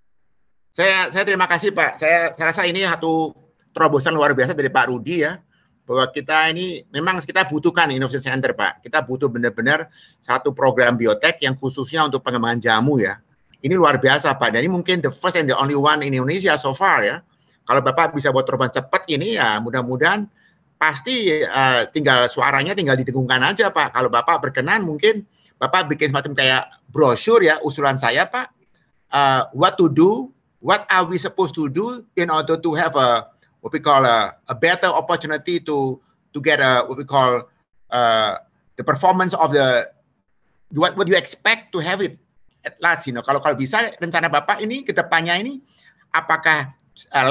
Saya terima kasih Pak. Saya rasa ini satu terobosan luar biasa dari Pak Rudi ya. Bahwa kita ini memang kita butuhkan Innovation Center, Pak. Kita butuh benar-benar satu program biotech yang khususnya untuk pengembangan jamu ya. Ini luar biasa, Pak. Dan ini mungkin the first and the only one in Indonesia so far ya. Kalau Bapak bisa buat terobosan cepat ini ya mudah-mudahan pasti tinggal suaranya tinggal didengungkan aja, Pak. Kalau Bapak berkenan mungkin Bapak bikin semacam kayak brosur ya, usulan saya, Pak. What to do, what are we supposed to do in order to have what we call a better opportunity to get what we call the performance of the what you expect to have it at last, you know. Kalau bisa rencana Bapak ini ke depannya ini apakah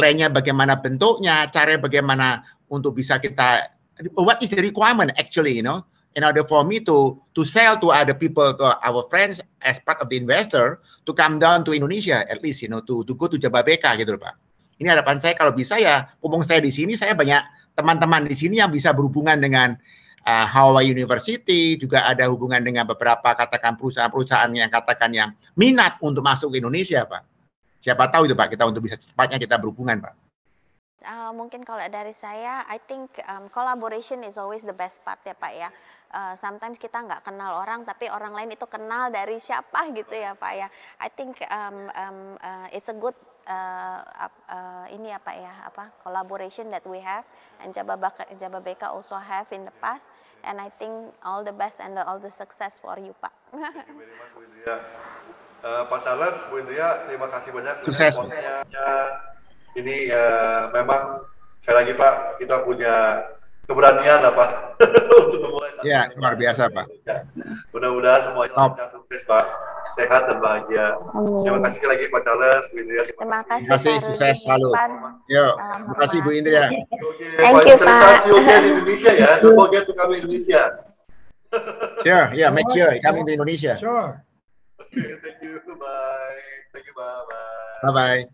lainnya bagaimana bentuknya, cara bagaimana untuk bisa kita what is the requirement actually, you know, in order for me to sell to other people, to our friends as part of the investor to come down to Indonesia at least, you know, to go to Jababeka gitu loh, Pak. Ini harapan saya kalau bisa ya, umum saya di sini, saya banyak teman-teman di sini yang bisa berhubungan dengan Hawaii University, juga ada hubungan dengan beberapa katakan perusahaan-perusahaan yang katakan yang minat untuk masuk ke Indonesia, Pak. Siapa tahu itu, Pak, kita untuk bisa cepatnya kita berhubungan, Pak. Mungkin kalau dari saya, I think collaboration is always the best part ya Pak ya. Sometimes kita nggak kenal orang, tapi orang lain itu kenal dari siapa gitu ya Pak ya. I think it's a good ini collaboration that we have and Jababeka also have in the past, and I think all the best and all the success for you, Pak. Thank you very much, Bu Indria. Pak Charles, Bu Indria, terima kasih banyak. Sukses. Ini memang sekali lagi Pak, kita punya keberanian lah Pak untuk memulai. Ya, luar biasa Pak. Mudah-mudahan semuanya lancar, sukses Pak, sehat dan bahagia. Terima kasih sekali lagi Pak Charles, Bu Indria. Terima kasih, sukses selalu. Yuk, terima kasih Bu Indria. Thank you Pak. See you again in Indonesia ya. Don't forget to come to Indonesia. Sure, yeah, make sure coming to Indonesia. Sure. Okay, thank you. Bye. Thank you. Bye. Bye bye.